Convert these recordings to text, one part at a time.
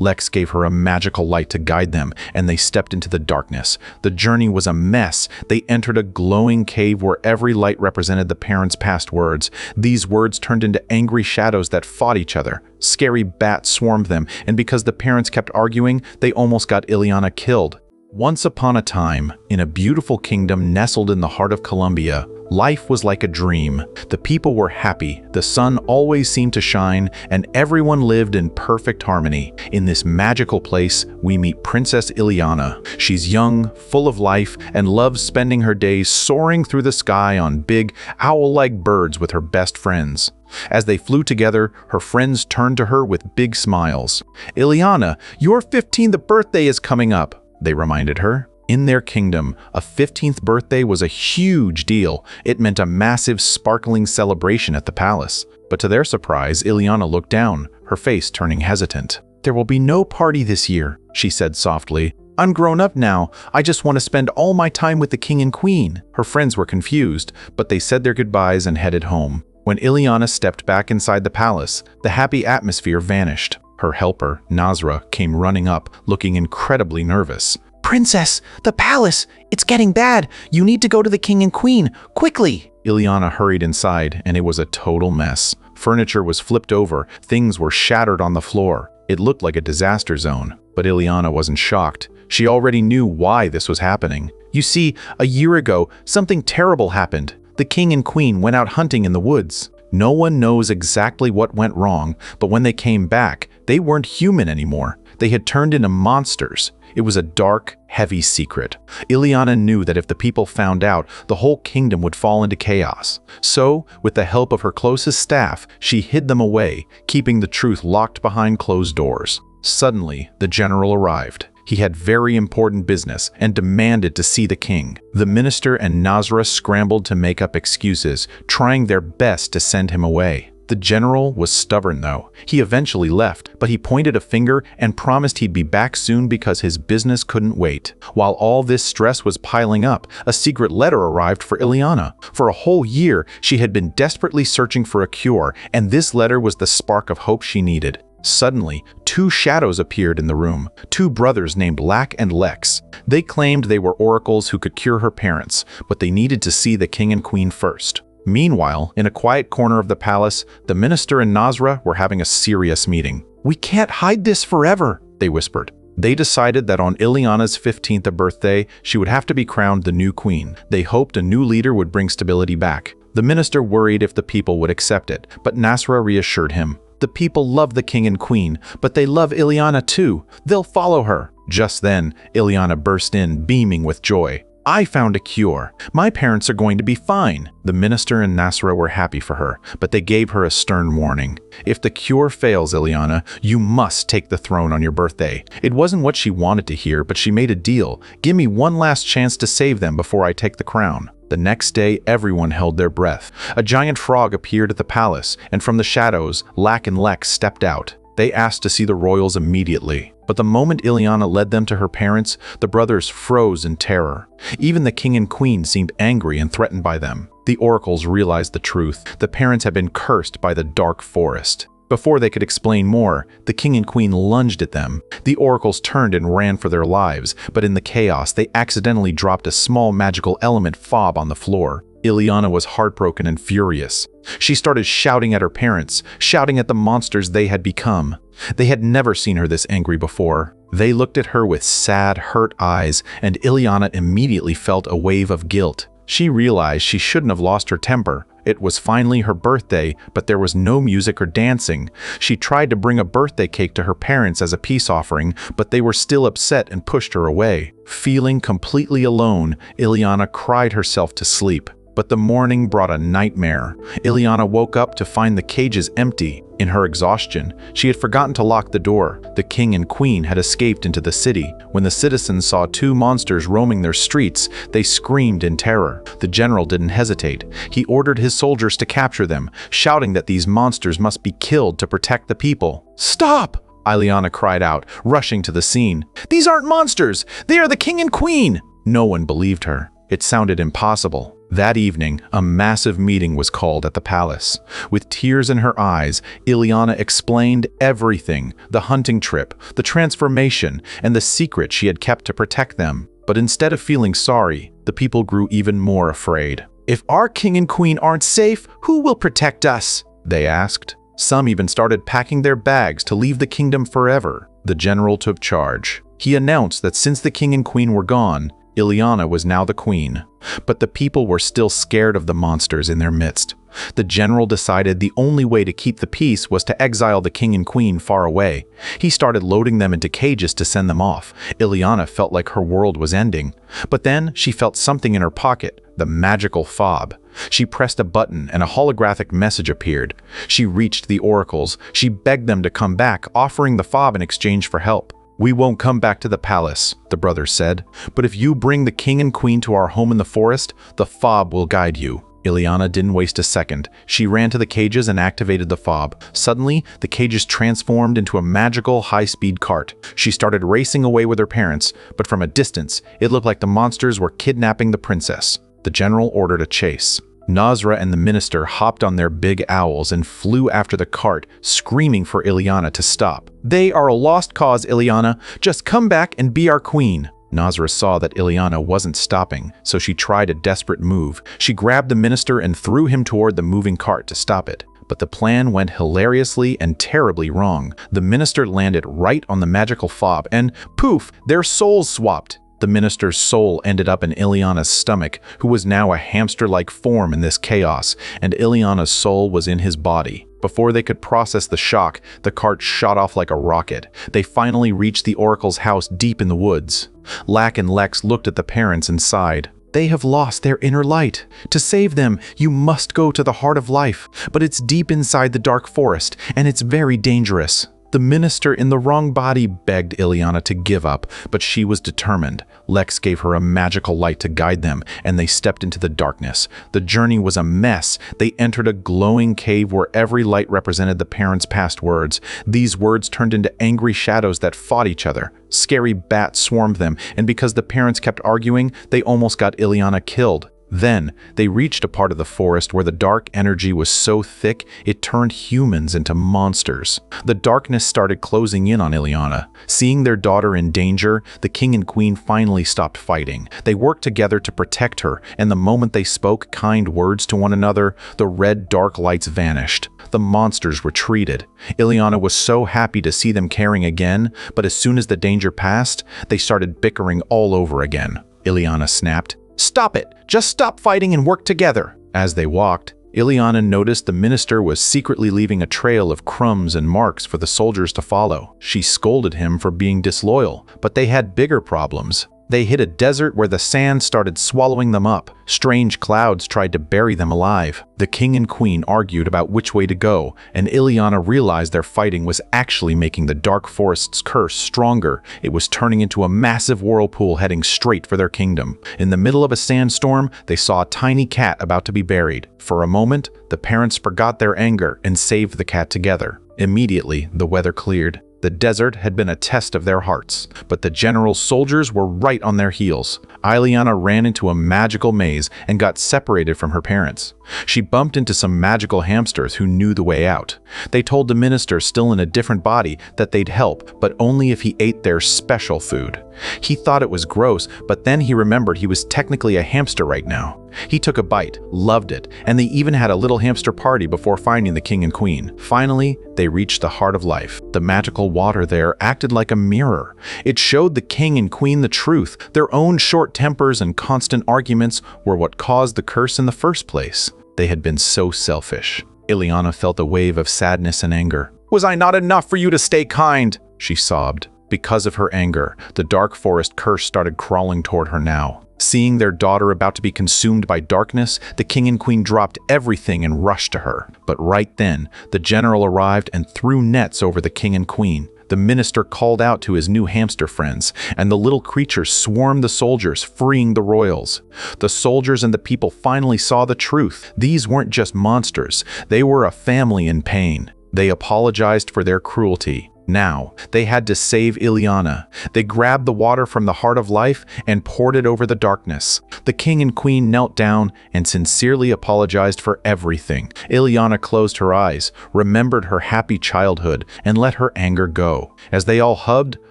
Lex gave her a magical light to guide them, and they stepped into the darkness. The journey was a mess. They entered a glowing cave where every light represented the parents' past words. These words turned into angry shadows that fought each other. Scary bats swarmed them, and because the parents kept arguing, they almost got Ileana killed. Once upon a time, in a beautiful kingdom nestled in the heart of Columbia, life was like a dream. The people were happy, the sun always seemed to shine, and everyone lived in perfect harmony. In this magical place, we meet Princess Ileana. She's young, full of life, and loves spending her days soaring through the sky on big, owl-like birds with her best friends. As they flew together, her friends turned to her with big smiles. "Ileana, your 15th birthday is coming up," they reminded her. In their kingdom, a 15th birthday was a huge deal. It meant a massive, sparkling celebration at the palace. But to their surprise, Ileana looked down, her face turning hesitant. "There will be no party this year," she said softly. "I'm grown up now. I just want to spend all my time with the king and queen." Her friends were confused, but they said their goodbyes and headed home. When Ileana stepped back inside the palace, the happy atmosphere vanished. Her helper, Nasra, came running up, looking incredibly nervous. "Princess, the palace! It's getting bad! You need to go to the king and queen, quickly!" Ileana hurried inside, and it was a total mess. Furniture was flipped over, things were shattered on the floor. It looked like a disaster zone, but Ileana wasn't shocked. She already knew why this was happening. You see, a year ago, something terrible happened. The king and queen went out hunting in the woods. No one knows exactly what went wrong, but when they came back, they weren't human anymore. They had turned into monsters. It was a dark, heavy secret. Ileana knew that if the people found out, the whole kingdom would fall into chaos. So, with the help of her closest staff, she hid them away, keeping the truth locked behind closed doors. Suddenly, the general arrived. He had very important business and demanded to see the king. The minister and Nasra scrambled to make up excuses, trying their best to send him away. The general was stubborn though. He eventually left, but he pointed a finger and promised he'd be back soon because his business couldn't wait. While all this stress was piling up, a secret letter arrived for Ileana. For a whole year, she had been desperately searching for a cure, and this letter was the spark of hope she needed. Suddenly, two shadows appeared in the room, two brothers named Lack and Lex. They claimed they were oracles who could cure her parents, but they needed to see the king and queen first. Meanwhile, in a quiet corner of the palace, the minister and Nasra were having a serious meeting. "We can't hide this forever," they whispered. They decided that on Ileana's 15th birthday, she would have to be crowned the new queen. They hoped a new leader would bring stability back. The minister worried if the people would accept it, but Nasra reassured him. "The people love the king and queen, but they love Ileana too. They'll follow her." Just then, Ileana burst in, beaming with joy. "I found a cure. My parents are going to be fine." The minister and Nasra were happy for her, but they gave her a stern warning. "If the cure fails, Ileana, you must take the throne on your birthday." It wasn't what she wanted to hear, but she made a deal. "Give me one last chance to save them before I take the crown." The next day, everyone held their breath. A giant frog appeared at the palace, and from the shadows, Lack and Lex stepped out. They asked to see the royals immediately. But the moment Ileana led them to her parents, the brothers froze in terror. Even the king and queen seemed angry and threatened by them. The oracles realized the truth. The parents had been cursed by the dark forest. Before they could explain more, the king and queen lunged at them. The oracles turned and ran for their lives, but in the chaos, they accidentally dropped a small magical element fob on the floor. Ileana was heartbroken and furious. She started shouting at her parents, shouting at the monsters they had become. They had never seen her this angry before. They looked at her with sad, hurt eyes, and Ileana immediately felt a wave of guilt. She realized she shouldn't have lost her temper. It was finally her birthday, but there was no music or dancing. She tried to bring a birthday cake to her parents as a peace offering, but they were still upset and pushed her away. Feeling completely alone, Ileana cried herself to sleep. But the morning brought a nightmare. Ileana woke up to find the cages empty. In her exhaustion, she had forgotten to lock the door. The king and queen had escaped into the city. When the citizens saw two monsters roaming their streets, they screamed in terror. The general didn't hesitate. He ordered his soldiers to capture them, shouting that these monsters must be killed to protect the people. "Stop!" Ileana cried out, rushing to the scene. "These aren't monsters! They are the king and queen!" No one believed her. It sounded impossible. That evening, a massive meeting was called at the palace. With tears in her eyes, Ileana explained everything: the hunting trip, the transformation, and the secret she had kept to protect them. But instead of feeling sorry, the people grew even more afraid. "If our king and queen aren't safe, who will protect us?" they asked. Some even started packing their bags to leave the kingdom forever. The general took charge. He announced that since the king and queen were gone, Ileana was now the queen. But the people were still scared of the monsters in their midst. The general decided the only way to keep the peace was to exile the king and queen far away. He started loading them into cages to send them off. Ileana felt like her world was ending. But then she felt something in her pocket, the magical fob. She pressed a button and a holographic message appeared. She reached the oracles. She begged them to come back, offering the fob in exchange for help. "We won't come back to the palace," the brothers said. "But if you bring the king and queen to our home in the forest, the fob will guide you." Ileana didn't waste a second. She ran to the cages and activated the fob. Suddenly, the cages transformed into a magical, high-speed cart. She started racing away with her parents, but from a distance, it looked like the monsters were kidnapping the princess. The general ordered a chase. Nasra and the minister hopped on their big owls and flew after the cart, screaming for Ileana to stop. "They are a lost cause, Ileana. Just come back and be our queen." Nasra saw that Ileana wasn't stopping, so she tried a desperate move. She grabbed the minister and threw him toward the moving cart to stop it. But the plan went hilariously and terribly wrong. The minister landed right on the magical fob and, poof, their souls swapped. The minister's soul ended up in Ileana's stomach, who was now a hamster-like form in this chaos, and Ileana's soul was in his body. Before they could process the shock, the cart shot off like a rocket. They finally reached the oracle's house deep in the woods. Lack and Lex looked at the parents and sighed. "They have lost their inner light. To save them, you must go to the heart of life, but it's deep inside the dark forest, and it's very dangerous." The minister in the wrong body begged Ileana to give up, but she was determined. Lex gave her a magical light to guide them, and they stepped into the darkness. The journey was a mess. They entered a glowing cave where every light represented the parents' past words. These words turned into angry shadows that fought each other. Scary bats swarmed them, and because the parents kept arguing, they almost got Ileana killed. Then, they reached a part of the forest where the dark energy was so thick it turned humans into monsters. The darkness started closing in on Ileana. Seeing their daughter in danger, the king and queen finally stopped fighting. They worked together to protect her, and the moment they spoke kind words to one another, the red dark lights vanished. The monsters retreated. Ileana was so happy to see them caring again, but as soon as the danger passed, they started bickering all over again. Ileana snapped, "Stop it! Just stop fighting and work together!" As they walked, Ileana noticed the minister was secretly leaving a trail of crumbs and marks for the soldiers to follow. She scolded him for being disloyal, but they had bigger problems. They hit a desert where the sand started swallowing them up. Strange clouds tried to bury them alive. The king and queen argued about which way to go, and Ileana realized their fighting was actually making the dark forest's curse stronger. It was turning into a massive whirlpool heading straight for their kingdom. In the middle of a sandstorm, they saw a tiny cat about to be buried. For a moment, the parents forgot their anger and saved the cat together. Immediately, the weather cleared. The desert had been a test of their hearts, but the general's soldiers were right on their heels. Ileana ran into a magical maze and got separated from her parents. She bumped into some magical hamsters who knew the way out. They told the minister, still in a different body, that they'd help, but only if he ate their special food. He thought it was gross, but then he remembered he was technically a hamster right now. He took a bite, loved it, and they even had a little hamster party before finding the king and queen. Finally, they reached the heart of life. The magical water there acted like a mirror. It showed the king and queen the truth. Their own short tempers and constant arguments were what caused the curse in the first place. They had been so selfish. Ileana felt a wave of sadness and anger. "Was I not enough for you to stay kind?" she sobbed. Because of her anger, the dark forest curse started crawling toward her now. Seeing their daughter about to be consumed by darkness, the king and queen dropped everything and rushed to her. But right then, the general arrived and threw nets over the king and queen. The minister called out to his new hamster friends, and the little creatures swarmed the soldiers, freeing the royals. The soldiers and the people finally saw the truth. These weren't just monsters. They were a family in pain. They apologized for their cruelty. Now, they had to save Ileana. They grabbed the water from the heart of life and poured it over the darkness. The king and queen knelt down and sincerely apologized for everything. Ileana closed her eyes, remembered her happy childhood, and let her anger go. As they all hugged,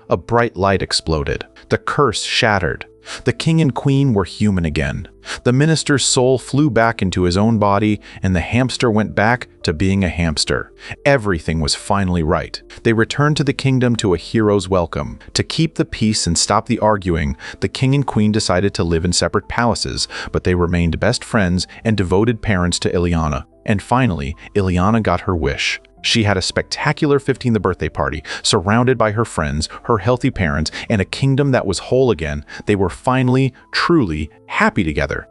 a bright light exploded. The curse shattered. The king and queen were human again. The minister's soul flew back into his own body, and the hamster went back to being a hamster. Everything was finally right. They returned to the kingdom to a hero's welcome. To keep the peace and stop the arguing, the king and queen decided to live in separate palaces, but they remained best friends and devoted parents to Ileana. And finally, Ileana got her wish. She had a spectacular 15th birthday party, surrounded by her friends, her healthy parents, and a kingdom that was whole again. They were finally, truly happy together.